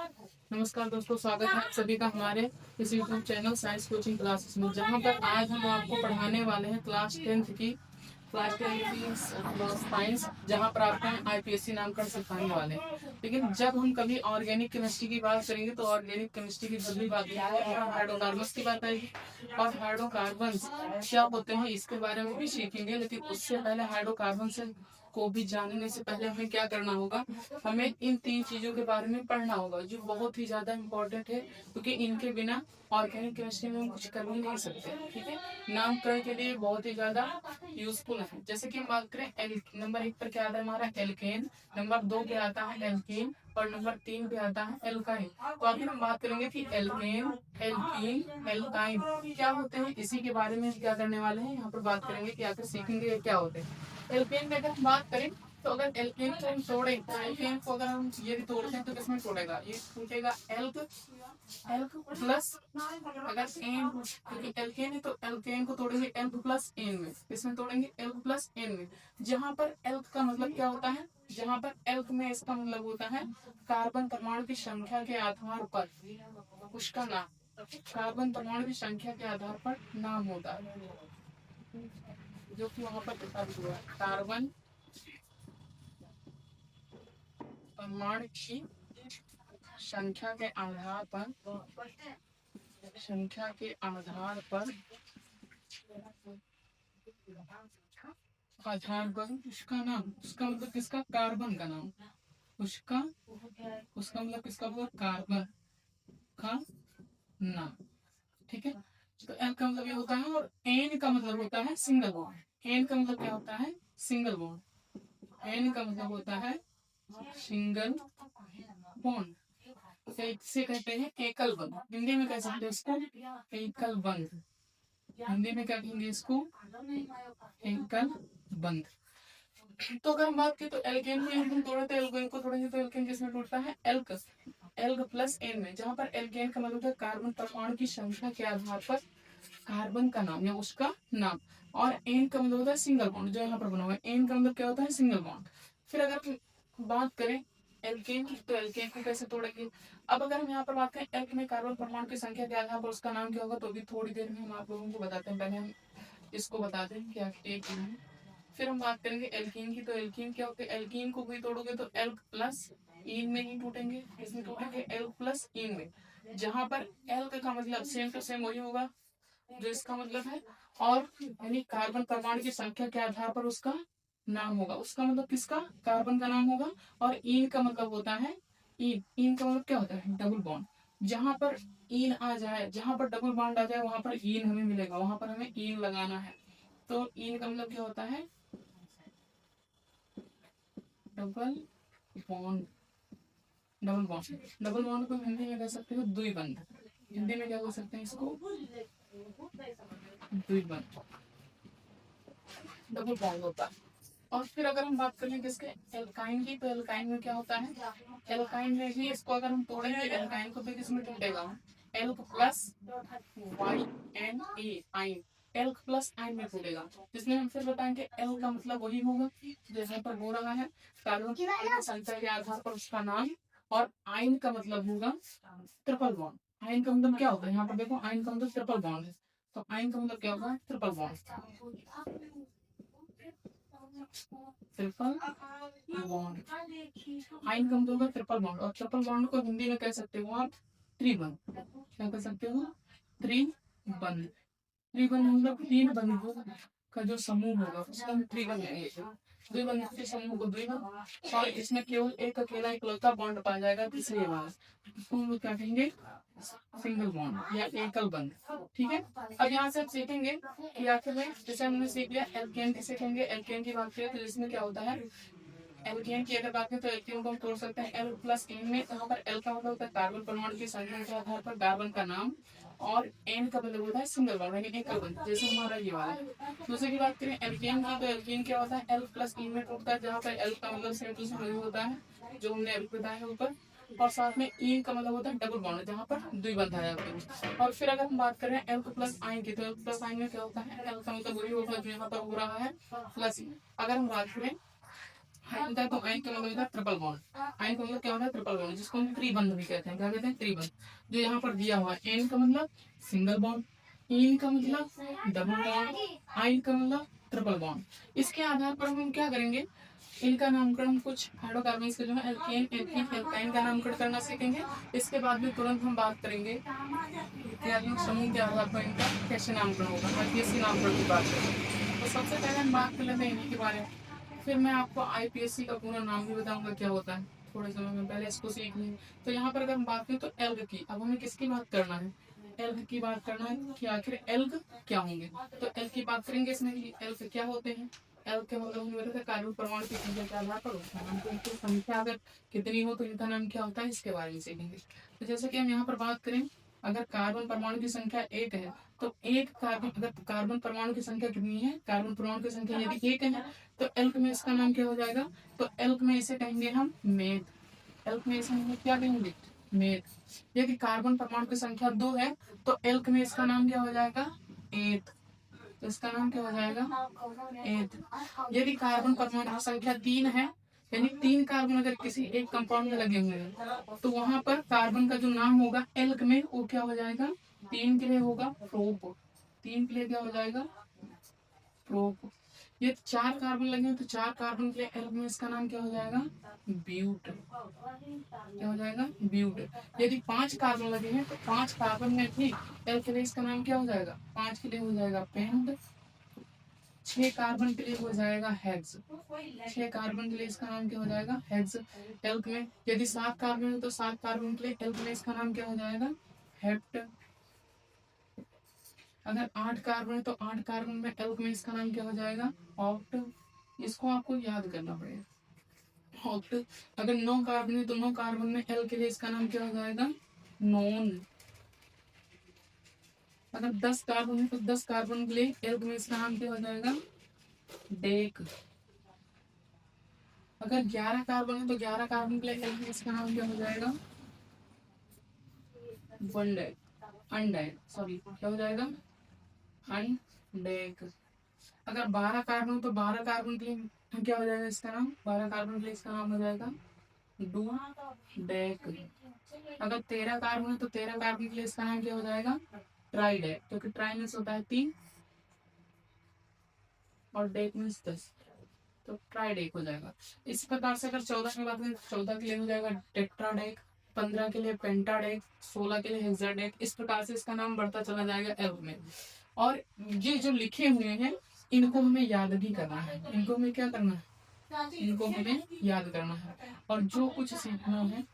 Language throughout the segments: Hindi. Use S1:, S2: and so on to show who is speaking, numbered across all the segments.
S1: नमस्कार दोस्तों, स्वागत है आप सभी का हमारे इस YouTube channel science coaching classes में, जहां पर आज हम आपको पढ़ाने वाले हैं क्लास टेंथ की साइंस, जहां पर आपको हम आईपीएससी नामकरण सिखाने वाले हैं। लेकिन जब हम कभी ऑर्गेनिक केमिस्ट्री की बात करेंगे तो ऑर्गेनिक केमिस्ट्री की जब भी बात आएगी और हाइड्रोकार्बन्स की बात आएगी, और हाइड्रोकार्बन्स क्या होते हैं इसके बारे में भी सीखेंगे। लेकिन उससे पहले हाइड्रोकार्बन से को भी जानने से पहले हमें क्या करना होगा, हमें इन तीन चीजों के बारे में पढ़ना होगा, जो बहुत ही ज्यादा इंपॉर्टेंट है, क्योंकि इनके बिना ऑर्गेनिक केमिस्ट्री में हम कुछ कर ही नहीं सकते। ठीक है, नामकरण के लिए बहुत ही ज्यादा यूजफुल है। जैसे कि हम बात करें नंबर 1 पर क्या आता है हमारा एल्केन, नंबर 2 पे आता है एल्कीन, और नंबर 3 पे आता है एल्काइन। तो आखिर हम बात करेंगे कि एल्केन, एल्कीन, एल्काइन क्या होते हैं, इसी के बारे में क्या करने वाले हैं, यहाँ पर बात करेंगे कि आखिर सीखेंगे क्या होते हैं। एल्केन में अगर हम बात करें तो अगर एल्केन को हम तोड़े तो एल्केन को अगर हम ये तोड़ते हैं तो किसमें तोड़ेगा, ये टूटेगा एल्क प्लस, अगर एन, क्योंकि एल्केन है तो एल्केन को तोड़ेंगे एल्क प्लस एन में, किसमें तोड़ेंगे एल्क प्लस एन में। जहां पर एल्क का मतलब क्या होता है, जहां पर एल्क में इसका मतलब होता है कार्बन परमाणु की संख्या के आधार पर उसका नाम, कार्बन परमाणु की संख्या के आधार पर नाम होता है, जो कि वहां पर लिखा हुआ है कार्बन परमाणु की संख्या के आधार पर, संख्या के आधार पर उसका नाम, उसका मतलब किसका, कार्बन का नाम, उसका उसका मतलब किसका हुआ, कार्बन का नाम। ठीक है, तो एल का मतलब ये होता है, और एन का मतलब होता है सिंगल बॉन्ड। एन का मतलब क्या होता है, सिंगल बॉन्ड। एन का मतलब होता है सिंगल बॉन्ड। इसे कहते हैं एकल बंध, हिंदी में कह सकते हैं इसको एकल बंध। हिंदी में क्या कहेंगे इसको, एकल बंध। तो अगर हम बात करें तो एल्केन में हम तोड़े तो एल्केन को तोड़ेंगे तो एल्केन किसमें टूटता है, एल्क, एल्क प्लस एन में, जहां पर एल्केन का मतलब है कार्बन परमाणु की संख्या के आधार पर कार्बन का नाम या उसका नाम, और एन का मतलब होता है सिंगल बॉन्ड, जो यहाँ पर बना हुआ है। एन का मतलब क्या होता है, सिंगल बॉन्ड। फिर अगर बात करें एल्केन की तो एल्केन को कैसे तोड़ेंगे। अब अगर हम यहाँ पर बात करें एल्क में कार्बन परमाणु की संख्या के आधार पर उसका नाम क्या होगा, तो भी थोड़ी देर में हम आप लोगों को बताते हैं। पहले हम इसको बता दें कि आखिर एक है। फिर हम बात करेंगे एल्कीन की, तो एल्कीन क्या होता है, एल्कीन को भी तोड़ोगे तो एल्क प्लस इन में ही टूटेंगे, इसमें टूटेंगे एल्क प्लस इन में, जहां पर एल्क का मतलब सेम टू सेम वही होगा जो इसका मतलब है, और यानी कार्बन परमाणु की संख्या के आधार पर उसका नाम होगा, उसका मतलब किसका, कार्बन का नाम होगा। और इन का मतलब होता है, इन का मतलब क्या होता है, डबल बॉन्ड। जहां पर इन आ जाए, जहां पर डबल बॉन्ड आ जाए वहां पर इन हमें मिलेगा, वहां पर हमें इन लगाना है। तो इन का मतलब क्या होता है, double bond. Double bond, double bond को हिंदी में कह सकते हो द्विबंध। हिंदी में क्या कह सकते हैं इसको, द्विबंध, डबल बॉन्ड होता है। और फिर अगर हम बात करें किसके, एल्काइन की, तो एल्काइन में क्या होता है, एल्काइन में भी इसको अगर हम तोड़ेंगे एल्काइन को तो किसमें टूटेगा, alk plus Y N A ine, alk plus आइन में टूटेगा, जिसमें हम फिर बताएंगे एल का मतलब वही होगा जैसे पर हो रहा है कार्बन की संख्या के आधार पर उसका नाम, और आइन का मतलब होगा ट्रिपल बॉन्ड। आइन का मतलब क्या होता है, यहाँ पर देखो आइन का मतलब ट्रिपल बॉन्ड है, तो आइन का मतलब क्या होगा, ट्रिपल बॉन्ड, ट्रिपल बॉन्ड। आइन का मतलब होगा ट्रिपल बॉन्ड, और ट्रिपल बॉन्ड को हिंदी में कह सकते हो आप त्रिबंध। क्या कह सकते हो, त्रिबंध। त्रिबंध मतलब तीन बंधों का जो समूह होगा उसका हम त्रिबंध कहेंगे। द्विबंध के समूह को द्विबंध, और इसमें केवल एक अकेला इकलौता बॉन्ड पाया जाएगा तीसरे वाला, इसको हम लोग क्या कहेंगे, सिंगल बॉन्ड या एकल बंध। ठीक है, अब यहाँ से आप सीखेंगे कि आखिर में, जैसे हमने सीख लिया एल्केन किसे कहेंगे, एल्केन की बात करें तो इसमें क्या होता है, एल्केन की अगर बात करें तो एल्केन को हम तोड़ सकते हैं एल प्लस एन में, यहाँ पर एल का मतलब होता है कार्बन परमाणु की संख्या के आधार पर कार्बन का नाम, और एन का मतलब होता है सिंगल बॉन्ड यानी एकल बंध, जैसे हमारा ये वाला। दूसरे की बात करें एल्केन की, तो एल्केन क्या होता है, एल प्लस एन में टूटता है, जहाँ पर एल का मतलब सेम टू सेम होता है जो हमने अभी बताया है ऊपर, और साथ में ई का मतलब होता है डबल बॉन्ड, जहाँ पर द्विबंध आ जाते हैं। और फिर अगर हम बात करें एल प्लस आइन की, तो एल प्लस आइन में क्या होता है, एल का मतलब वही होगा जो यहाँ पर हो रहा है प्लस। अगर हम बात करें हाई होता है तो आइन का मतलब होता है ट्रिपल बॉन्ड। आइन का मतलब क्या होता है? ट्रिपल बॉन्ड, जिसको हम त्रिबंध भी कहते हैं। क्या कहते हैं? त्रिबंध। जो यहाँ पर दिया हुआ है, एन का मतलब सिंगल बॉन्ड, इन का मतलब डबल बॉन्ड, आइन का मतलब ट्रिपल बॉन्ड। इसके आधार पर हम क्या करेंगे, इनका नामकरण, कुछ हाइड्रोकार्बन के जो है एल्केन, एल्कीन, एल्काइन का नामकरण करना सीखेंगे। इसके बाद में तुरंत हम बात करेंगे इत्यादि समूह के आधार पर इनका कैसे नामकरण होगा, आईपीएससी नामकरण की बात करेंगे। तो सबसे पहले हम बात कर लेते हैं इन्हीं के बारे में, फिर मैं आपको आईपीएससी का पूरा नाम भी बताऊंगा क्या होता है, थोड़े समय में। पहले इसको सीख लेंगे। तो यहाँ पर अगर हम बात करें तो एल्ग की, अब हमें किसकी बात करना है? एल्ग की बात करना है कि आखिर एल्ग क्या होंगे। तो एल्ग की बात करेंगे इसमें कि एल्ग क्या होते हैं। एल्ग के मतलब हमें बताया कार्बन परमाणु की संख्या के आधार पर होता है। तो इनकी संख्या अगर कितनी हो तो इनका नाम क्या होता है, इसके बारे में सीखेंगे। तो जैसे कि हम यहाँ पर बात करें, अगर कार्बन परमाणु की संख्या 1 है तो एक कार्बन, अगर कार्बन परमाणु की संख्या कितनी है, कार्बन परमाणु की संख्या यदि 1 है तो एल्क में इसका नाम क्या हो जाएगा? तो एल्क में इसे कहेंगे हम मेथ। एल्क में इसे हम क्या कहेंगे? मेथ। यदि कार्बन परमाणु की संख्या 2 है तो एल्क में इसका नाम क्या हो जाएगा? एथ। तो इसका नाम क्या हो जाएगा? एथ। यदि कार्बन परमाणु की संख्या 3 है, यानी 3 कार्बन अगर किसी एक कंपाउंड में लगे हुए हैं तो वहां पर कार्बन का जो नाम होगा एल्क में वो क्या हो जाएगा? 3 के लिए होगा प्रोप। 3 के लिए क्या हो जाएगा? प्रोप। ये 4 कार्बन लगे हैं तो 4 कार्बन के लिए एल्क में इसका नाम क्या हो जाएगा? ब्यूट। क्या हो जाएगा? ब्यूट। यदि 5 कार्बन लगे हैं तो 5 कार्बन में भी एल्क के लिए इसका नाम क्या हो जाएगा? 5 के लिए हो जाएगा पेंट। 6 कार्बन के लिए हो जाएगा हेक्स। 6 कार्बन के लिए इसका नाम क्या हो जाएगा? हेक्स। एल्क में यदि 7 कार्बन है तो 7 कार्बन के लिए एल्क में इसका नाम क्या हो जाएगा? हेप्ट। अगर 8 कार्बन है तो 8 कार्बन में एल्क में इसका नाम क्या हो जाएगा? ऑक्ट। इसको आपको याद करना पड़ेगा, ऑक्ट। अगर 9 कार्बन है तो 9 कार्बन में एल्क के लिए इसका नाम क्या हो जाएगा? नॉन। अगर 10 कार्बन है तो 10 कार्बन के लिए एल्क में इसका नाम क्या हो जाएगा? डेक। अगर 11 कार्बन है तो 11 कार्बन के लिए एल्क में इसका नाम क्या हो जाएगा? वनडेक, अनडेक, सॉरी क्या हो जाएगा? अनडेक। अगर 12 कार्बन हो तो 12 कार्बन के लिए क्या हो जाएगा इसका नाम? 12 कार्बन के लिए इसका नाम हो जाएगा डू डेक। अगर 13 कार्बन है तो 13 कार्बन के लिए इसका नाम क्या हो जाएगा? ट्राई डेक, क्योंकि ट्राई मीन्स होता है 3 और डेक मीन्स 10, तो ट्राई डेक हो जाएगा। इस प्रकार से अगर 14 की बात करें तो 14 के लिए हो जाएगा टेट्रा डेक, 15 के लिए पेंटा डेक, 16 के लिए हेक्सा डेक। इस प्रकार से इसका नाम बढ़ता चला जाएगा एल्क में। और ये जो लिखे हुए हैं इनको हमें याद भी करना है। इनको हमें क्या करना है? इनको हमें याद करना है। और जो कुछ सीखना है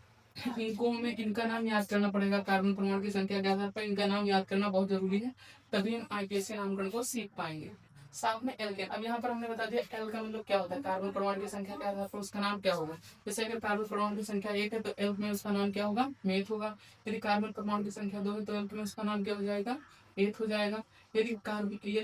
S1: इनको हमें, इनका नाम याद करना पड़ेगा। कार्बन परमाणु की संख्या के आधार पर इनका नाम याद करना बहुत जरूरी है, तभी हम आईपीएससी नामकरण को सीख पाएंगे। साथ में एल्केन, अब यहाँ पर हमने बता दिया एल का मतलब क्या होता है, कार्बन परमाणु की संख्या के आधार पर उसका नाम क्या होगा। जैसे अगर कार्बन परमाणु की संख्या 1 है तो एल्क में उसका नाम क्या होगा? मेथ होगा। यदि कार्बन परमाणु की संख्या 2 है तो एल्क में उसका नाम क्या हो जाएगा? एथ हो जाएगा। यदि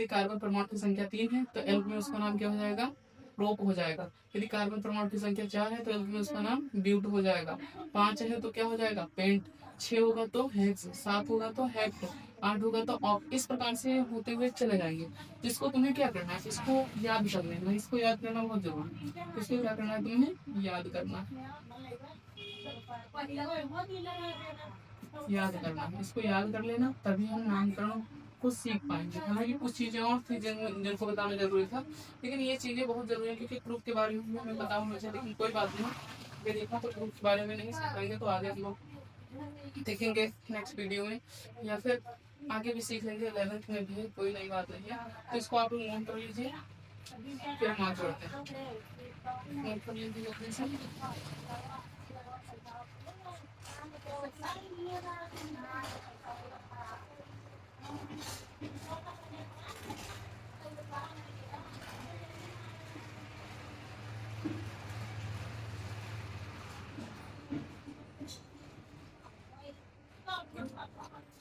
S1: कार्बन परमाणु की संख्या 3 है तो एल्क में उसका नाम क्या हो जाएगा? प्रोप हो जाएगा। यदि कार्बन परमाणु की संख्या 4 है तो एल्क में उसका नाम ब्यूट हो जाएगा। 5 है तो क्या हो जाएगा? पेंट। 6 होगा तो हेक्स, 7 होगा तो हेक्ट, 8 होगा तो ऑक्ट। इस प्रकार से होते हुए चले जाएंगे। जिसको तुम्हें क्या करना है, इसको याद कर लेना। इसको याद करना बहुत जरूरी है। इसको क्या करना है? तुम्हें याद करना, याद करना। इसको याद कर लेना, तभी हम नामकरण को सीख पाएंगे। हालांकि कुछ चीजें और थी जिनको बताना जरूरी था, लेकिन ये चीजें बहुत जरूरी है क्योंकि प्रूफ के बारे में हमें पता होना चाहिए। लेकिन कोई बात नहीं, अगर देखा तो प्रूफ के बारे में नहीं सीख पाएंगे तो आगे हम लोग देखेंगे नेक्स्ट वीडियो में, या फिर आगे भी सीख लेंगे। 11th में भी है, कोई नई बात नहीं है। तो इसको आप लोग नोट कर लीजिए, फिर हम आगे बढ़ते हैं। नोट कर लीजिए अपने से।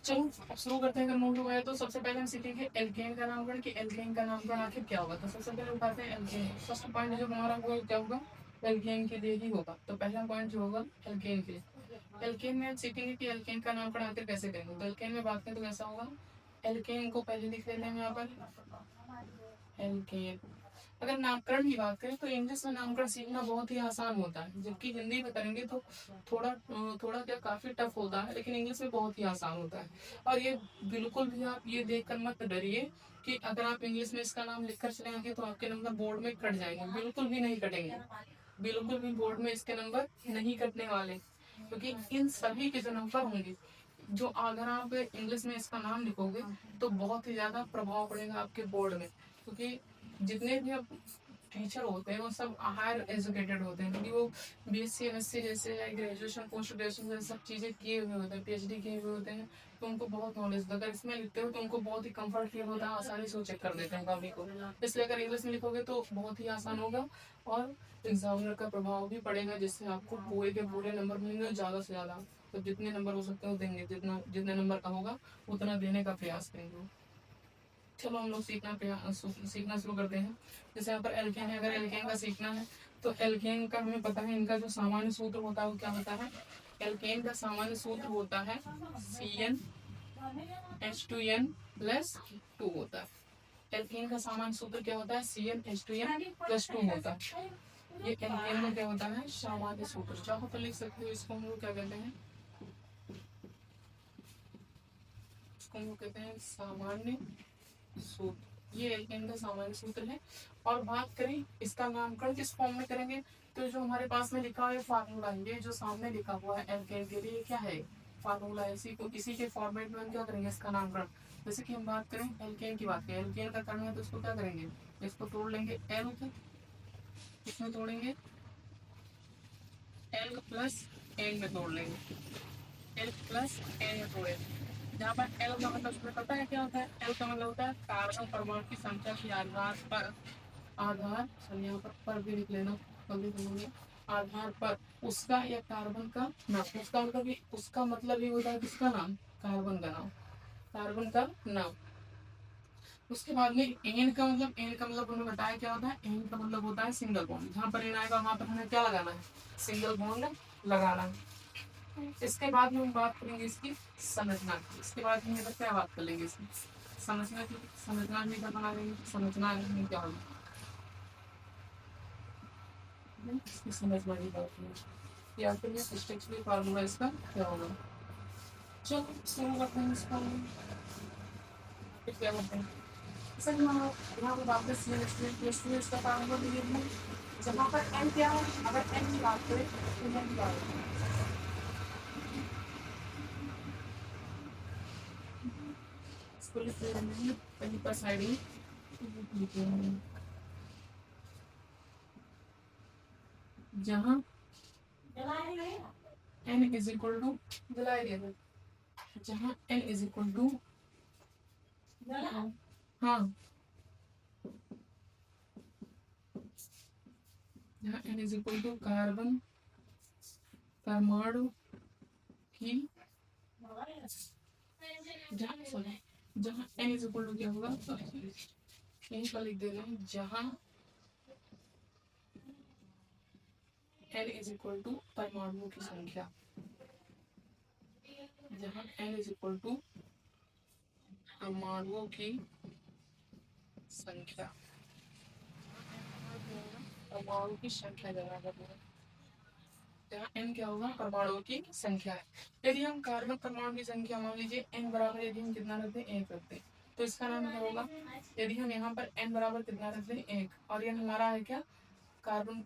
S1: चलो अब शुरू करते हैं। अगर नोट हुआ है तो सबसे पहले हम सीखेंगे एल्केन का नामकरण, कि एल्केन का नामकरण आखिर क्या होगा। तो सबसे पहले उठाते हैं एल्केन। फर्स्ट पॉइंट जो हमारा होगा क्या होगा? एल्केन के लिए ही होगा। तो पहला पॉइंट जो होगा एल्केन के लिए। एल्केन में हम सीखेंगे कि एल्केन का नामकरण आखिर कैसे करेंगे। तो एल्केन में बात करें तो कैसा होगा? एल्केन को पहले लिख लेते हैं यहाँ पर एल्केन। अगर नामकरण की बात करें तो इंग्लिश में नामकरण सीखना बहुत ही आसान होता है, जबकि हिंदी में करेंगे तो थोड़ा क्या काफी टफ होता है, लेकिन इंग्लिश में बहुत ही आसान होता है। और ये बिल्कुल भी आप ये देखकर मत डरिए कि अगर आप इंग्लिश में इसका नाम लिखकर चले आएंगे तो आपके नंबर बोर्ड में कट जाएंगे। बिल्कुल भी नहीं कटेंगे, बिल्कुल भी बोर्ड में इसके नंबर नहीं कटने वाले, क्योंकि इन सभी के जो नंबर होंगे, जो अगर आप इंग्लिश में इसका नाम लिखोगे तो बहुत ही ज्यादा प्रभाव पड़ेगा आपके बोर्ड में, क्योंकि जितने भी अब टीचर होते हैं वो सब हायर एजुकेटेड होते हैं, क्योंकि वो बीएससी एमएससी जैसे ग्रेजुएशन पोस्ट ग्रेजुएशन जैसे सब चीजें किए हुए होते हैं, पीएचडी किए हुए होते हैं, तो उनको बहुत नॉलेज होता है। अगर इसमें लिखते हो तो उनको बहुत ही कंफर्ट फील होता है, आसानी से वो चेक कर देते हैं कॉपी को। इसलिए अगर इंग्लिश में लिखोगे तो बहुत ही आसान होगा और एग्जामिनर का प्रभाव भी पड़ेगा, जिससे आपको पूरे के पूरे नंबर मिलेंगे ज्यादा से ज्यादा। तो जितने नंबर हो सकते हैं वो देंगे, जितने नंबर का होगा उतना देने का प्रयास करेंगे। चलो हम लोग सीखना शुरू करते हैं। जैसे यहाँ पर एल्केन है, अगर एल्केन का सीखना है तो एल्केन का हमें पता है, इनका जो सामान्य सूत्र होता है वो क्या होता है। एल्केन का सामान्य सूत्र होता है CnH2n प्लस 2 होता है। एल्केन का सामान्य सूत्र क्या होता है, CnH2n प्लस 2 होता है। ये एल्केन में क्या होता है, सामान्य सूत्र। चाहो तो लिख सकते हो, इसको हम लोग क्या कहते हैं, इसको हम लोग कहते हैं सामान्य सूत्र। ये एल्केन का सामान्य सूत्र है। और बात करें इसका नामकरण किस फॉर्म में करेंगे, तो जो हमारे पास में लिखा है फार्मूला, ये जो सामने लिखा हुआ है एल्केन के लिए क्या है, फार्मूला है। इसी के फॉर्मेट में हम क्या करेंगे इसका नामकरण। जैसे कि हम बात करें एल्केन की, बात करें एल्केन का करना है तो इसको क्या करेंगे, इसको तोड़ लेंगे एल को, इसमें तोड़ेंगे एल प्लस एन में तोड़ लेंगे, एल प्लस एन में तोड़ेंगे। जहाँ पर एल का मतलब तुम्हें पता है क्या होता है, एल का मतलब होता है कार्बन परमाणु की संख्या के आधार पर, चलिए यहाँ पर भी लिख लेना, जल्दी समझिए, आधार पर उसका या कार्बन का नाम। उसका मतलब ही होता है किसका नाम, कार्बन का नाम, कार्बन का नाम। उसके बाद में एन का मतलब उन्होंने बताया क्या होता है, एन का मतलब होता है सिंगल बॉन्ड। जहाँ पर एन आएगा वहां पर हमें क्या लगाना है, सिंगल बॉन्ड लगाना है। इसके बाद में हम बात करेंगे इसकी संरचना की। इसके बाद हम क्या बात कर लेंगे इसकी संरचना की, संरचना में क्या बना लेंगे, संरचना में क्या होगी, इसकी संरचना की बात करेंगे या फिर स्ट्रक्चरल फार्मूला इसका क्या होगा। चलो शुरू करते हैं इसका, क्या करते हैं सर, यहाँ पर वापस इसका फार्मूला लिख लें। जहाँ पर एन क्या है, अगर एन की बात करें तो एन क्या होगा, इसको लिख लेंगे पहली पर साइड ही जहाँ n इज इक्वल टू, जहाँ n इज इक्वल टू, हाँ जहाँ n is equal to carbon परमाणु की, जहाँ n इज इक्वल टू क्या होगा, यहीं पर लिख दे रहे हैं, जहाँ n इज इक्वल टू परमाणुओं की संख्या, जहाँ n इज इक्वल टू परमाणुओं की संख्या, परमाणु की संख्या जहाँ n क्या होगा, परमाणुओं की संख्या है। यदि हम कार्बन परमाणु की संख्या मान लीजिए n बराबर, यदि हम कितना रखते हैं, 1 रखते हैं, तो इसका नाम क्या होगा। यदि हम यहाँ पर n बराबर कितना रखते हैं, 1, और n हमारा है क्या, कार्बन,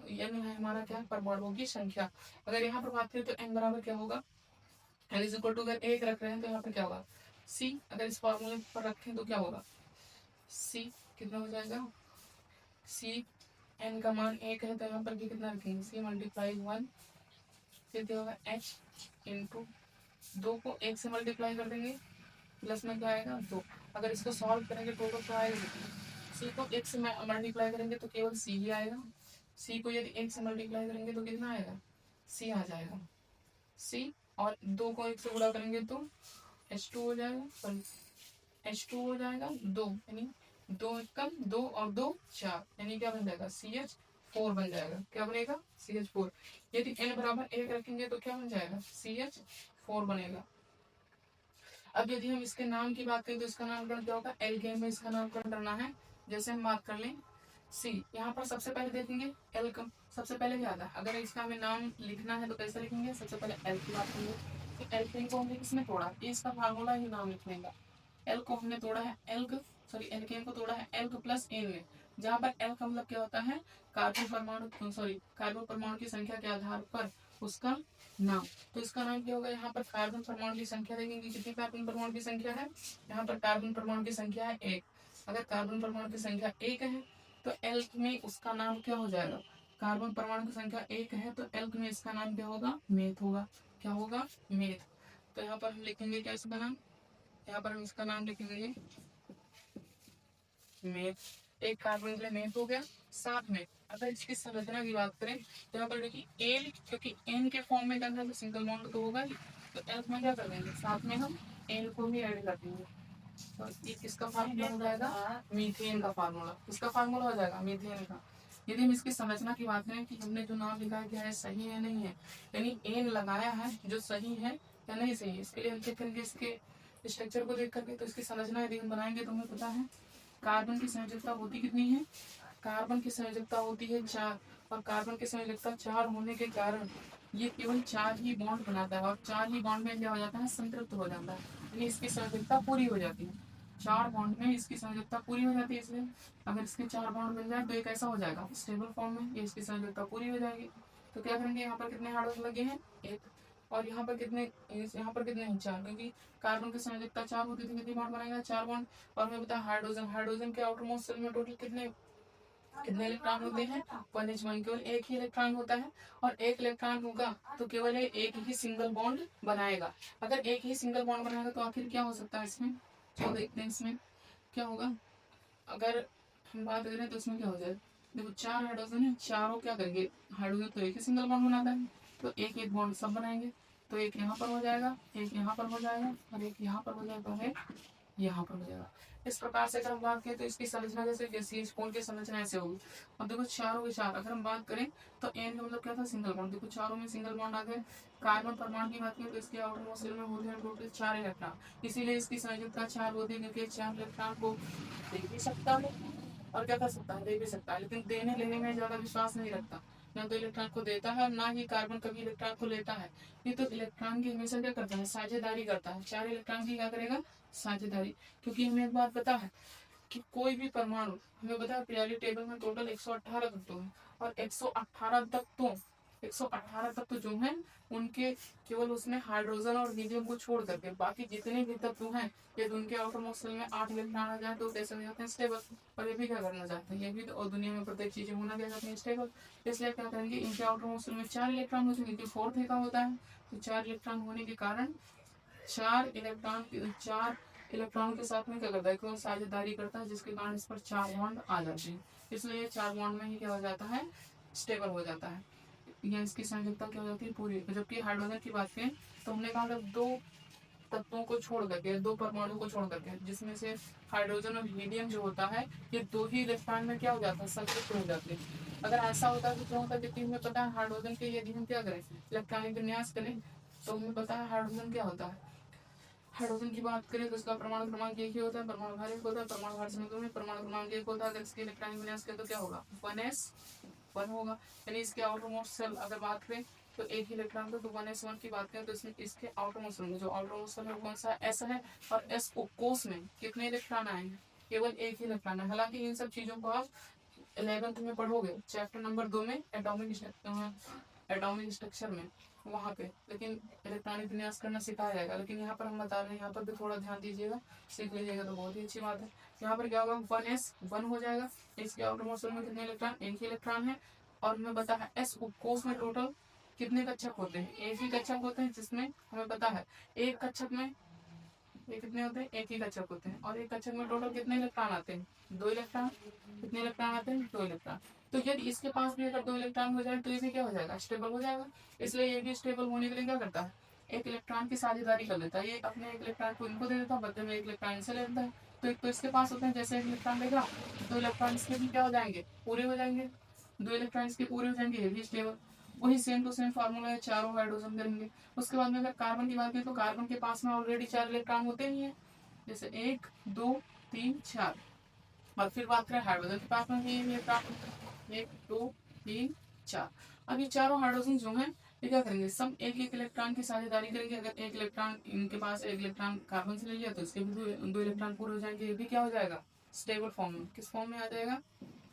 S1: n है हमारा क्या, परमाणुओं की संख्या। अगर यहाँ पर बात करें तो n बराबर क्या होगा, n इज इक्वल टू, अगर 1 रख रहे हैं तो यहाँ पर क्या होगा c, अगर इस फॉर्मूले पर रखें तो क्या होगा c, कितना हो जाएगा c, n का मान 1 है तो यहाँ पर भी कितना रखेंगे, c मल्टीप्लाई 1, फिर क्या होगा h इंटू 2 को 1 से मल्टीप्लाई कर देंगे, प्लस में क्या आएगा 2। अगर इसको सॉल्व करेंगे टोटल क्या आएगा, c को 1 से मल्टीप्लाई करेंगे तो केवल c ही आएगा, c को यदि 1 से मल्टीप्लाई करेंगे तो कितना आएगा, c आ जाएगा c, और 2 को 1 से गुणा करेंगे तो h2 हो जाएगा, h2 हो जाएगा 2, यानी 2 कम 2 और 2 4, यानी क्या बन जाएगा CH4 बन जाएगा। क्या बनेगा CH4। यदि n बराबर 1 रखेंगे तो क्या बन जाएगा CH4 बनेगा। अब यदि हम इसके नाम की बात करें तो इसका नामकरण क्या होगा, एल्केन में इसका नामकरण करना है। जैसे हम बात कर लें सी। यहाँ पर सबसे पहले देखेंगे एल्कम, सबसे पहले क्या आता है, अगर इसका हमें नाम लिखना है तो कैसे लिखेंगे, सबसे पहले एल की बात करेंगे कि एल्केन को हमने किसने तोड़ा, इसका फार्मूला ही नाम लिखने का। एल को हमने तोड़ा है एल्क, सॉरी एल्केन को तोड़ा है एल्क प्लस एन में, जहाँ पर एल का मतलब क्या होता है, कार्बन परमाणु, सॉरी कार्बन परमाणु की संख्या के आधार पर उसका नाम। तो इसका नाम क्या होगा, यहाँ पर कार्बन परमाणु की संख्या देखेंगे कितनी कार्बन परमाणु की संख्या है, यहाँ पर कार्बन परमाणु की संख्या है एक। अगर कार्बन परमाणु की संख्या एक है तो एल्क में उसका नाम क्या हो जाएगा, कार्बन परमाणु की संख्या एक है तो एल्क में इसका नाम क्या होगा, मेथ होगा। क्या होगा, मेथ। तो यहाँ पर हम लिखेंगे क्या इसका नाम, यहाँ पर हम इसका नाम लिखेंगे मेथ। एक कार्बन के लिए मेथ हो गया। साथ में अगर इसकी संरचना की बात करें तो यहाँ पर देखिए एल, क्योंकि एन के फॉर्म में करना है तो सिंगल बॉन्ड तो होगा ही, तो एल में क्या कर देंगे, साथ में हम एल को भी ऐड कर देंगे। तो ये किसका फार्मूला हो जाएगा, मीथेन का फार्मूला। किसका फार्मूला हो जाएगा, मीथेन का। यदि हम इसकी संरचना की बात करें कि हमने जो नाम लिखा है क्या है, सही है नहीं है, यानी एन लगाया है जो सही है या नहीं सही है, इसके लिए हम चेक करेंगे इसके स्ट्रक्चर को देख करके। तो इसकी संरचना यदि हम बनाएंगे तो हमें पता है कार्बन की संयोजकता होती कितनी है, कार्बन की संयोजकता होती है 4, और कार्बन की संयोजकता 4 होने के कारण ये केवल 4 ही बॉन्ड बनाता है, और 4 ही बॉन्ड में क्या हो जाता है, संतृप्त हो जाता है, यानी इसकी संयोजकता पूरी हो जाती है। 4 बॉन्ड में इसकी संयोजकता पूरी हो जाती है, इसलिए अगर इसके 4 बॉन्ड मिल जाए तो ये कैसा हो जाएगा, स्टेबल फॉर्म में, ये इसकी संयोजकता पूरी हो जाएगी। तो क्या करेंगे, यहाँ पर कितने हाइड्रोजन लगे हैं, एक, और यहाँ पर कितने, यहाँ पर कितने हैं, 4, क्योंकि कार्बन की संयोजकता 4 होती थी, कितनी बॉन्ड बनाएगा, 4 बॉन्ड। और हमें पता है हाइड्रोजन, हाइड्रोजन के आउटर मोस्ट शेल में टोटल कितने कितने इलेक्ट्रॉन होते हैं, 1h1, केवल एक ही इलेक्ट्रॉन होता है, और एक इलेक्ट्रॉन होगा तो केवल एक ही सिंगल बॉन्ड बनाएगा। अगर एक ही सिंगल बॉन्ड बनाएगा तो आखिर क्या हो सकता है इसमें, तो देखते हैं इसमें क्या होगा। अगर हम बात करें तो इसमें क्या हो जाए, देखो 4 हाइड्रोजन है, चारों क्या करेंगे, हाइड्रोजन तो एक ही सिंगल बॉन्ड बनाता है, तो एक एक बॉन्ड सब बनाएंगे, तो एक यहाँ पर हो जाएगा, एक यहाँ पर हो जाएगा, और एक यहाँ पर हो जाएगा, है यहाँ पर हो जाएगा। इस प्रकार से अगर हम बात करें तो इसकी संरचना जैसे जैसी स्पून की संरचना ऐसे होगी। अब देखो चारों के चार अगर हम बात करें तो एन का मतलब क्या था, सिंगल बॉन्ड। देखो चारों में सिंगल बॉन्ड आ गए। कार्बन परमाणु की बात करें तो इसके आउटर मोस्ट शेल में होते हैं टोटल 4 इलेक्ट्रॉन, इसीलिए इसकी संयोजकता 4 होती है, क्योंकि 4 इलेक्ट्रॉन को दे भी सकता है और क्या कर सकता है, दे भी सकता है, लेकिन देने लेने में ज्यादा विश्वास नहीं रखता। ना तो इलेक्ट्रॉन को देता है और ना ही कार्बन कभी इलेक्ट्रॉन को लेता है। ये तो इलेक्ट्रॉन की हमेशा क्या करता है, साझेदारी करता है। 4 इलेक्ट्रॉन की क्या करेगा, साझेदारी। क्योंकि हमें एक बात पता है कि कोई भी परमाणु, हमें पता है पीरियोडिक टेबल में टोटल 118 तत्व हैं, और 118 तत्व जो हैं उनके केवल उसमें हाइड्रोजन और हीलियम को छोड़ करके बाकी जितने भी तत्व हैं, यदि उनके आउटर मोस्ट शेल में 8 इलेक्ट्रॉन आ जाए तो कैसे हो जाते हैं, स्टेबल। और ये भी क्या करना चाहते हैं, ये भी तो, और दुनिया में प्रत्येक चीजें होना क्या चाहते हैं, स्टेबल। इसलिए क्या करेंगे, इनके आउटर मोस्ट शेल में 4 इलेक्ट्रॉन होते हैं, क्योंकि फोर्थ का होता है, तो 4 इलेक्ट्रॉन होने के कारण 4 इलेक्ट्रॉन के साथ में क्या करता है, केवल साझेदारी करता है, जिसके कारण इस पर 4 बॉन्ड आ जाते हैं। इसलिए 4 बॉन्ड में ही क्या हो जाता है, स्टेबल हो जाता है, या इसकी संयोजकता क्या हो जाती है, पूरी। जबकि हाइड्रोजन की बात करें तो हमने कहा था 2 तत्वों को छोड़ करके, 2 परमाणु को छोड़ करके, जिसमें से हाइड्रोजन और हीलियम जो होता है, ये 2 ही इलेक्ट्रॉन में क्या हो जाता है, संतृप्त हो जाते हैं। अगर ऐसा होता तो क्या होता, क्योंकि हमें पता है हाइड्रोजन के यदि हम क्या करें, इलेक्ट्रॉनिक विन्यास करें तो हमें पता है हाइड्रोजन क्या होता है। हाइड्रोजन की बात करें तो इसका परमाणु क्रमांक एक ही होता है, परमाणु भार एक होता है, परमाणु भार समीकरण में परमाणु क्रमांक एक होता है। अगर इसके इलेक्ट्रॉनिक विन्यास करें तो क्या होगा, 1s1 होगा। यानी इसके आउटर मोस्ट शेल अगर बात करें तो एक ही इलेक्ट्रॉन, तो 1s1 की बात करें तो इसमें इसके आउटर मोस्ट शेल में, जो आउटर मोस्ट शेल में कौन सा एस है, और एस कोष में कितने इलेक्ट्रॉन आए हैं, केवल एक ही इलेक्ट्रॉन है। हालांकि इन सब चीजों को आप 11th में पढ़ोगे, चैप्टर नंबर 2 में एटॉमिक स्ट्रक्चर में, वहाँ पे, लेकिन इलेक्ट्रॉनिक विन्यास करना सिखाया जाएगा। लेकिन यहाँ पर हम बता रहे हैं, यहाँ पर भी थोड़ा ध्यान दीजिएगा, सीख लीजिएगा तो बहुत ही अच्छी बात है। यहाँ पर क्या होगा, 1s1 हो जाएगा। इसके आउटर मोस्ट शेल में कितने इलेक्ट्रॉन, एक ही इलेक्ट्रॉन है। और हमें पता है एस कोष में टोटल कितने कक्षक होते हैं, एक ही कक्षक होते हैं, जिसमें हमें पता है एक कक्षक में ये कितने होते हैं, एक ही कक्षक होते हैं। और एक कक्षक में टोटल कितने इलेक्ट्रॉन आते हैं, 2 इलेक्ट्रॉन। कितने इलेक्ट्रॉन आते हैं, 2 इलेक्ट्रॉन। तो यदि इसके पास भी अगर 2 इलेक्ट्रॉन हो जाए तो ये भी क्या हो जाएगा, स्टेबल हो जाएगा। इसलिए ये भी स्टेबल होने के लिए क्या करता है, एक इलेक्ट्रॉन की साझेदारी कर लेता है। ये अपने एक इलेक्ट्रॉन को इनको दे देता है, बदले में एक इलेक्ट्रॉन इनसे ले लेता है। तो एक तो इसके पास होते हैं, जैसे एक इलेक्ट्रॉन लेगा तो इलेक्ट्रॉन इसके भी क्या हो जाएंगे, पूरे हो जाएंगे। 2 इलेक्ट्रॉन इसके पूरे हो जाएंगे, ये भी स्टेबल। वही सेम टू सेम फार्मूला है, चारों हाइड्रोजन करेंगे। उसके बाद में अगर कार्बन की बात करें तो कार्बन के पास में ऑलरेडी 4 इलेक्ट्रॉन होते ही हैं, जैसे 1 2 3 4, और फिर बात करें हाइड्रोजन के पास में भी इलेक्ट्रॉन, 1 2 3 4। अब ये चारों हाइड्रोजन जो हैं ये क्या करेंगे, सब एक एक इलेक्ट्रॉन की साझेदारी करेंगे। अगर एक इलेक्ट्रॉन इनके पास एक इलेक्ट्रॉन कार्बन से ले लिया तो इसके भी दो इलेक्ट्रॉन पूरे हो जाएंगे। ये भी क्या हो जाएगा, स्टेबल फॉर्म में। किस फॉर्म में आ जाएगा,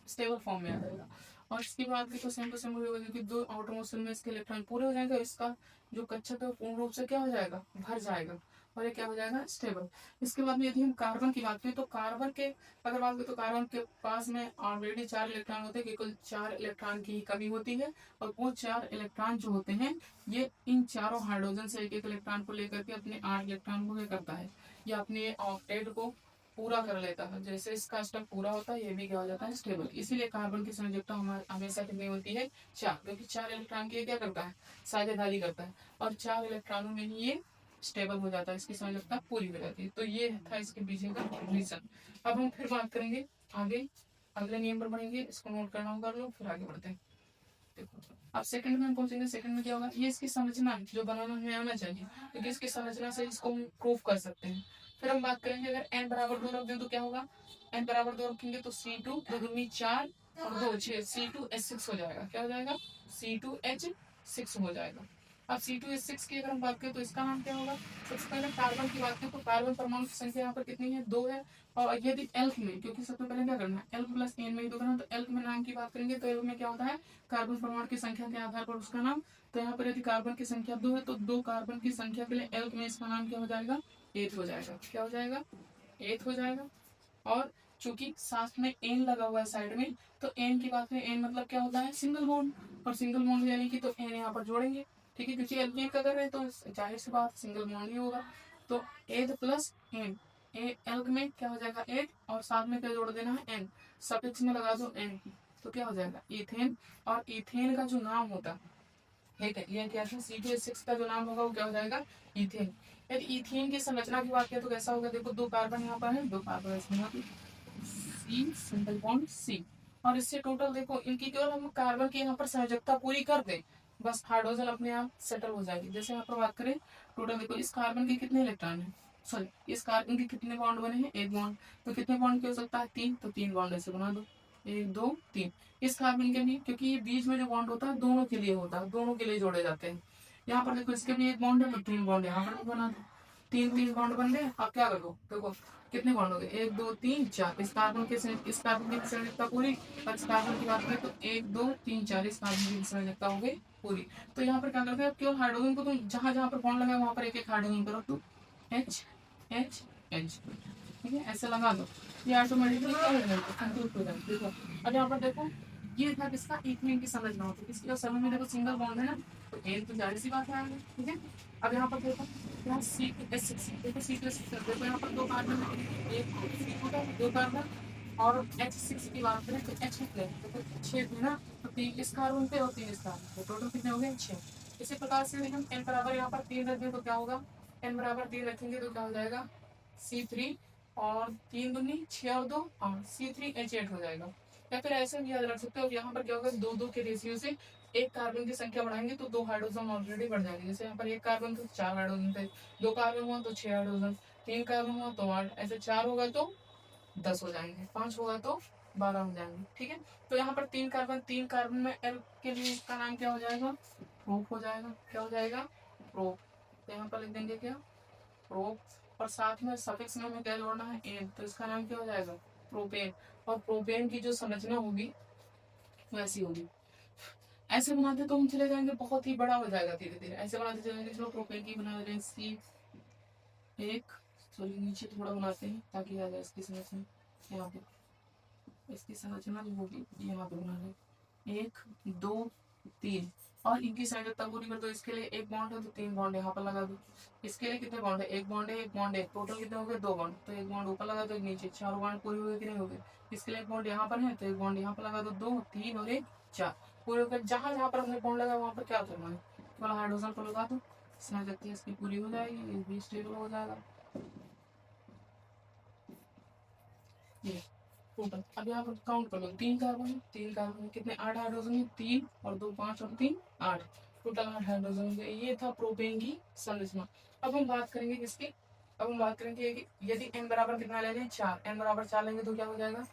S1: स्टेबल फॉर्म में आ जाएगा। और इसके बाद भी तो सेम टू सेम होगा, क्योंकि दो आउटर मोशन में इसके इलेक्ट्रॉन पूरे हो जाएंगे, इसका जो कक्षक है पूर्ण रूप से क्या हो जाएगा, भर जाएगा, और ये क्या हो जाएगा, स्टेबल। इसके बाद में यदि हम कार्बन की बात करें तो कार्बन के अगर बात करें तो कार्बन के पास में ऑलरेडी 4 इलेक्ट्रॉन होते हैं, केवल 4 इलेक्ट्रॉन की ही कमी होती है। और वो 4 इलेक्ट्रॉन जो होते हैं ये इन चारों हाइड्रोजन से एक एक इलेक्ट्रॉन को लेकर के अपने 8 इलेक्ट्रॉन को क्या करता है, या अपने ऑक्टेट को पूरा कर लेता है। जैसे इसका स्टेप पूरा होता है ये भी क्या हो जाता है, स्टेबल। इसीलिए कार्बन की संयोजकता हमेशा कितनी होती है, 4, क्योंकि 4 इलेक्ट्रॉन की क्या करता है, साझेदारी करता है, और 4 इलेक्ट्रॉनों में ही ये स्टेबल हो जाता है, इसकी संयोजकता पूरी हो जाती है। तो ये था इसके पीछे का रीजन। अब हम फिर बात करेंगे आगे, अगले नियम पर बढ़ेंगे, इसको नोट करना हो कर लो, फिर आगे बढ़ते हैं। देखो अब सेकंड में हम पहुंचेंगे। सेकंड में क्या होगा, ये इसकी संरचना जो बनाना हमें आना चाहिए, क्योंकि इसकी संरचना से इसको हम प्रूव कर सकते हैं। फिर हम बात करेंगे अगर n बराबर 2 रख दें तो क्या होगा, n बराबर 2 रखेंगे तो C2 2 दूनी 4 और 2 6 C2H6 हो जाएगा। क्या हो जाएगा, C2H6 हो जाएगा। अब C2H6 की अगर हम बात करें तो इसका नाम क्या होगा। सबसे पहले कार्बन की बात करें तो कार्बन परमाणु की संख्या यहाँ पर कितनी है, 2 है। और यदि एल्क में, क्योंकि सबसे पहले क्या करना है, एल्क प्लस एन में ही तो करना, तो एल्क में नाम की बात करेंगे तो एल्क में क्या होता है, कार्बन परमाणु की संख्या के आधार पर उसका नाम। तो यहाँ पर यदि कार्बन की संख्या 2 है तो 2 कार्बन की संख्या के लिए एल्क में इसका नाम क्या हो जाएगा, 8 हो जाएगा। क्या हो जाएगा, 8 हो जाएगा। और चूंकि साथ में एन लगा हुआ है साइड में, तो एन की बात करें, एन मतलब क्या होता है, सिंगल बॉन्ड। और सिंगल बॉन्ड यानी कि तो एन यहाँ पर जोड़ेंगे, ठीक है, क्योंकि एल्केन का अगर है तो जाहिर सी बात सिंगल बॉन्ड ही होगा। तो 8 प्लस एन, एल्क में क्या हो जाएगा 8, और साथ में क्या जोड़ देना है, एन, सफिक्स में लगा दो एन, तो क्या हो जाएगा, इथेन। और इथेन का जो नाम होता है, ठीक है, ये क्या है, C2H6 का जो नाम होगा वो क्या हो जाएगा, इथेन। यदि इथेन की संरचना की बात करें तो कैसा होगा, देखो 2 कार्बन यहाँ पर है, 2 कार्बन इसमें यहाँ पे, सी सिंगल बॉन्ड सी। और इससे टोटल देखो इनकी केवल हम कार्बन की यहाँ पर संयोजकता पूरी कर दें, बस हाइड्रोजन अपने आप सेटल हो जाएगी। जैसे यहाँ पर बात करें टोटल, देखो इस कार्बन के कितने इलेक्ट्रॉन है, सॉरी इस कार्बन के कितने बॉन्ड बने हैं, 1 बॉन्ड। तो कितने बॉन्ड की हो सकता है, 3, तो 3 बॉन्ड ऐसे बना दो, 1 2 3। इस कार्बन के लिए, क्योंकि ये बीच में जो बॉन्ड होता है दोनों के लिए होता है, दोनों के लिए जोड़े जाते हैं। यहाँ पर देखो इसके भी 1 बॉन्ड है तो 3 बॉन्ड यहाँ पर भी बना दो, 3 बॉन्ड बन गए। अब क्या करो, देखो कितने बॉन्ड हो गए, 1 2 3 4। इस कार्बन की संयोजकता पूरी। और इस कार्बन की बात करें तो 1 2 3 4, इस कार्बन की संयोजकता हो गई पूरी। तो यहाँ पर क्या करते हैं, केवल हाइड्रोजन को तुम जहां जहां पर बॉन्ड लगा वहां पर एक एक हाइड्रोजन को रख दो, H H H, ठीक है, ऐसे लगा दो, ये ऑटोमेटिकली क्या हो जाएगा, कंप्लीट हो जाएगा। देखो अब यहाँ पर देखो ये था किसका, इथेन की संरचना होती है। इसके समय में देखो सिंगल बॉन्ड है ना, तो एन तो जाहिर सी बात है आगे, ठीक है। अब यहाँ पर देखो यहाँ C2H6, देखो C2H6, देखो यहाँ पर 2 कार्बन है, एक C2 का 2 कार्बन। और H6 की बात करें तो H कितने, देखो 6 थे ना, तो 3 इस कार्बन पे और 3 इस कार्बन पे, टोटल कितने हो गए, 6। इसी प्रकार से यदि हम n बराबर यहाँ पर 3 रख दें तो क्या होगा, n बराबर 3 रखेंगे तो क्या हो जाएगा, C3, और 3 दूनी 6 और 2 8, C3H8 हो जाएगा। या फिर ऐसे भी याद रख सकते हो, यहाँ पर क्या होगा, 2 2 के रेशियो से एक कार्बन की संख्या बढ़ाएंगे तो 2 हाइड्रोजन ऑलरेडी बढ़ जाएंगे। जैसे यहाँ पर 1 कार्बन तो 4 हाइड्रोजन थे, 2 कार्बन हुआ तो 6 हाइड्रोजन, 3 कार्बन हुआ तो 8, ऐसे 4 होगा तो 10 हो जाएंगे, 5 होगा तो 12 हो जाएंगे, ठीक है। तो यहाँ पर 3 कार्बन में एल के लिए इसका नाम क्या हो जाएगा, प्रोप हो जाएगा। क्या हो जाएगा, प्रोप। तो यहाँ पर लिख देंगे क्या, प्रोप। और साथ में सफिक्स में हमें क्या जोड़ना है, एन, तो इसका नाम क्या हो जाएगा, प्रोपेन। और प्रोपेन की जो संरचना होगी वैसी होगी। ऐसे बनाते तो हम चले जाएंगे, बहुत ही बड़ा हो जाएगा धीरे धीरे, ऐसे बनाते चलेंगे। चलो प्रोपेन की बना रहे हैं C1, चलिए नीचे थोड़ा बनाते हैं ताकि आ जाए इसकी संरचना। यहाँ पे इसकी संरचना जो होगी यहाँ पे बना ले, 1 2 3, और इनकी संयोजकता पूरी कर दो। इसके लिए 1 बॉन्ड है तो 3 बॉन्ड यहाँ पर लगा दो। इसके लिए कितने बॉन्ड है, 1 बॉन्ड है, 1 बॉन्ड है, टोटल कितने हो गए, 2 बॉन्ड, तो 1 बॉन्ड ऊपर लगा दो, एक नीचे, 4 बॉन्ड पूरे हो गए कि नहीं हो गए। इसके लिए 1 बॉन्ड यहाँ पर है तो 1 बॉन्ड यहाँ पर लगा दो, 2 3 और 1 4 पूरे हो गए। जहां जहां पर हमने बॉन्ड लगा वहां पर क्या करना है, केवल हाइड्रोजन को लगा दो, संयोजकता इसकी पूरी हो जाएगी, ये भी स्टेबल हो जाएगा। ये टोटल अब यहाँ पर काउंट कर लो, 3 कार्बन है, 3 कार्बन में कितने, 8 हाइड्रोजन है, 3 और 2 5 और 3 8, टोटल 8 हाइड्रोजन है। ये था प्रोपेन की संरचना। अब हम बात करेंगे किसकी, अब हम बात करेंगे कि यदि n बराबर कितना ले लें, 4, n बराबर 4 लेंगे तो क्या हो जाएगा,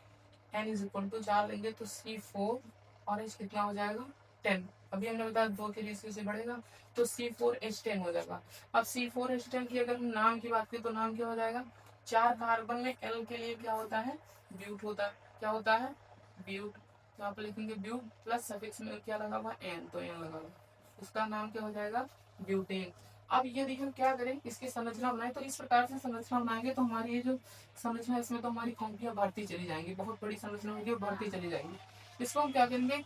S1: n इज इक्वल टू 4 लेंगे तो C4 और H कितना हो जाएगा 10। अभी हमने बताया 2 के रेशियो से बढ़ेगा तो C4H10 हो जाएगा। अब C4H10 की अगर हम नाम की बात करें तो नाम क्या हो जाएगा, 4 कार्बन में L के लिए क्या होता है, ब्यूट होता है। क्या होता है, ब्यूट। तो यहाँ पर लिखेंगे ब्यूट प्लस सफिक्स में क्या लगा हुआ n, तो n लगा हुआ, उसका नाम क्या हो जाएगा ब्यूटेन। अब यदि हम क्या करें, इसकी संरचना बनाए तो इस प्रकार से संरचना बनाएंगे तो हमारी ये जो संरचना है इसमें तो हमारी कॉम्पियां बढ़ती चली जाएंगी, बहुत बड़ी संरचना होगी और बढ़ती चली जाएगी। इसको हम क्या करेंगे,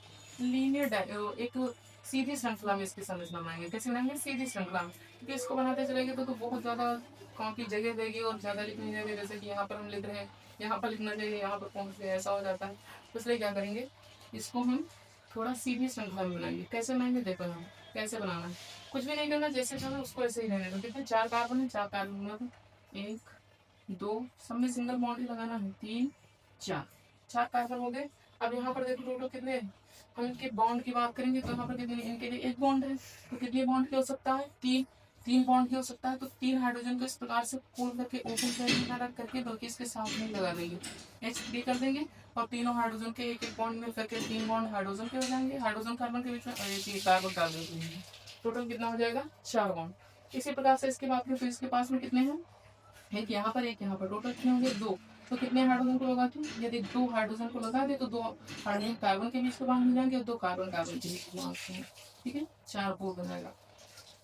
S1: लीनियर एक सीधी श्रृंखला में इसकी संरचना बनाएंगे। कैसे बनाएंगे, सीधी श्रृंखला में, क्योंकि इसको बनाते चलेंगे तो बहुत ज्यादा कॉपी जगह देगी और ज्यादा लिखनी चाहिए। जैसे कि यहाँ पर हम लिख रहे हैं, यहाँ पर लिखना चाहिए, यहाँ पर पहुंच गए, ऐसा हो जाता है। तो इसलिए क्या करेंगे, इसको हम थोड़ा सीधी श्रृंखला में बनाएंगे। कैसे बनाएंगे, देखो हम कैसे बनाना है, कुछ भी नहीं करना, जैसे चलो उसको ऐसे ही रहने दो। कितने 4 कार्बन है, 4 कार्बन में 1 2 सब में सिंगल बॉन्ड ही लगाना है, 3 4 4 कार्बन हो गए। अब यहाँ पर देखो टोटल कितने हैं, हम इनके बॉन्ड की बात करेंगे तो यहाँ पर कितने, इनके लिए 1 बॉन्ड है, तो कितने बॉन्ड की हो सकता है, 3 बॉन्ड की हो सकता है। तो 3 हाइड्रोजन को इस प्रकार से फोल्ड करके ओपन साइड में रख करके बल्कि इसके साथ में लगा देंगे, H3 कर देंगे और तीनों हाइड्रोजन के एक बॉन्ड में करके 3 बॉन्ड हाइड्रोजन के हो जाएंगे, हाइड्रोजन कार्बन के बीच में, और एक कार्बन कार्बन के बीच में। टोटल कितना हो जाएगा, 4 बॉन्ड। इसी प्रकार से इसके बाद में, तो इसके पास में कितने हैं, एक यहाँ पर एक यहाँ पर, टोटल कितने होंगे 2। तो कितने हाइड्रोजन को लगाते हैं, यदि 2 हाइड्रोजन को लगा दे तो 2 हाइड्रोजन कार्बन के बीच के बांध हो जाएंगे और 2 कार्बन कार्बन के बीच के बांध हैं। ठीक है, 4 बोल बनेगा,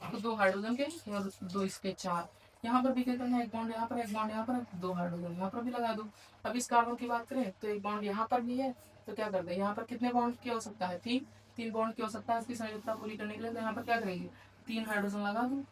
S1: तो 2 हाइड्रोजन के और 2 इसके 4। यहाँ पर भी क्या करना है, एक बॉन्ड यहाँ पर, एक बॉन्ड यहाँ पर, 2 हाइड्रोजन यहाँ पर भी लगा दो। अब इस कार्बन की बात करें तो एक बॉन्ड यहाँ पर भी है, तो क्या कर दे, यहाँ पर कितने बॉन्ड की हो सकता है, 3 बॉन्ड की हो सकता है इसकी संयोजकता पूरी करने के लिए। तो यहाँ पर क्या करेंगे, 3 हाइड्रोजन लगा दो,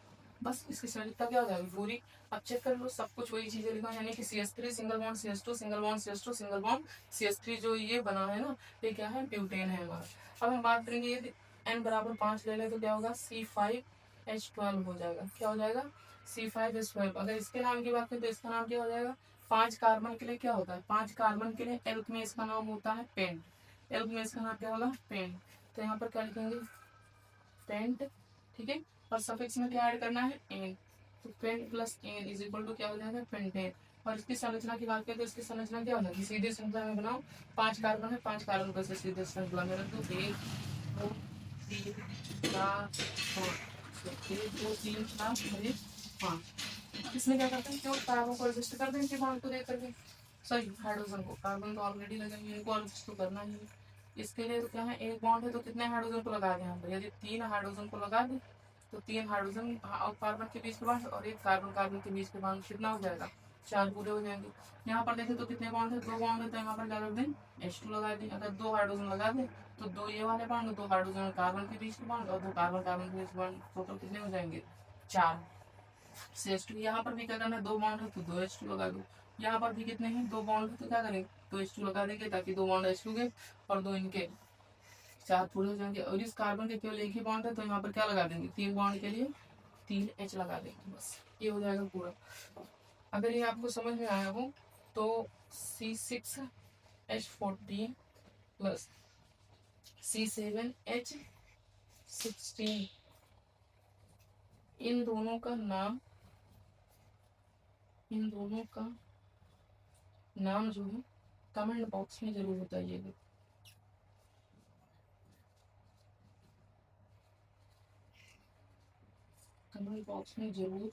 S1: बस इसकी संयोजकता क्या हो जाएगी पूरी। अब चेक कर लो, सब कुछ वही चीजें लिखा है, यानी कि CH3 single bond CH2 single bond CH2 single bond CH3, जो ये बना है ना, ये क्या है, ब्यूटेन है हमारा। अब हम बात करेंगे, यदि n बराबर 5 ले ले तो क्या होगा, C5H12 हो जाएगा। क्या हो जाएगा, C5H12। अगर इसके नाम की बात करें तो इसका नाम क्या हो जाएगा, 5 कार्बन के लिए क्या होता है, 5 कार्बन के लिए एल्क में इसका नाम होता है पेंट, एल्क में इसका नाम क्या होगा, पेंट। तो यहाँ पर क्या लिखेंगे, पेंट। ठीक है, और सफिक्स में क्या ऐड करना है, एन, तो pent plus N is equal to क्या हो जाएगा, पेंटेन। और इसकी संरचना की बात करें तो इसकी संरचना क्या हो जाएगी, सीधे श्रृंखला में बनाओ, 5 कार्बन है, 5 कार्बन पर से सीधे श्रृंखला में रख दो, 1 2 3 4 5, 1 2 3 4 5। इसमें क्या करते हैं, केवल कार्बन को एडजस्ट कर देंगे बॉन्ड को दे करके, सॉरी हाइड्रोजन को, कार्बन तो ऑलरेडी लगेंगे, इनको एडजस्ट तो करना ही है। इसके लिए तो क्या है, एक बॉन्ड है तो कितने हाइड्रोजन को लगा दें यहाँ पर, यदि 3 हाइड्रोजन को लगा दें तो 3 हाइड्रोजन और कार्बन के बीच के बॉन्ड और एक कार्बन कार्बन के बीच के बॉन्ड कितना हो जाएगा, 4 पूरे हो जाएंगे। यहाँ पर देखें तो कितने बॉन्ड है, 2 बॉन्ड है, तो यहाँ पर क्या कर दें, H2 लगा दें। अगर 2 हाइड्रोजन लगा दें तो 2 ये वाले बॉन्ड, 2 हाइड्रोजन कार्बन के बीच के बॉन्ड और 2 कार्बन कार्बन के बीच के बॉन्ड, टोटल कितने हो जाएंगे, 4 CH2। यहाँ पर भी क्या करना है, 2 बॉन्ड है तो 2 H2 लगा दो। यहाँ पर भी कितने हैं, 2 बॉन्ड है तो क्या करेंगे, 2 H2 लगा देंगे, ताकि 2 बॉन्ड H2 के और 2 इनके 4 पूरे हो जाएंगे। और इस कार्बन के केवल एक ही बॉन्ड है तो यहाँ पर क्या लगा देंगे, 3 बॉन्ड के लिए 3 H लगा देंगे, बस ये हो जाएगा पूरा। अगर ये आपको समझ में आया हो तो C6H14 प्लस C7H16, इन दोनों का नाम जो है कमेंट बॉक्स में जरूर बताइएगा। कमेंट बॉक्स में जरूर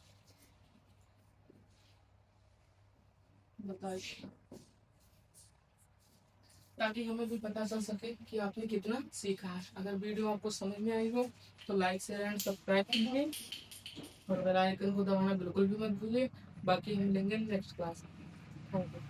S1: बताइएगा, ताकि हमें भी पता चल सके कि आपने कितना सीखा है। अगर वीडियो आपको समझ में आई हो तो लाइक शेयर एंड सब्सक्राइब कीजिए और बेल आइकन को दबाना बिल्कुल भी मत भूलिए। बाकी हम लेंगे नेक्स्ट क्लास। Thank you.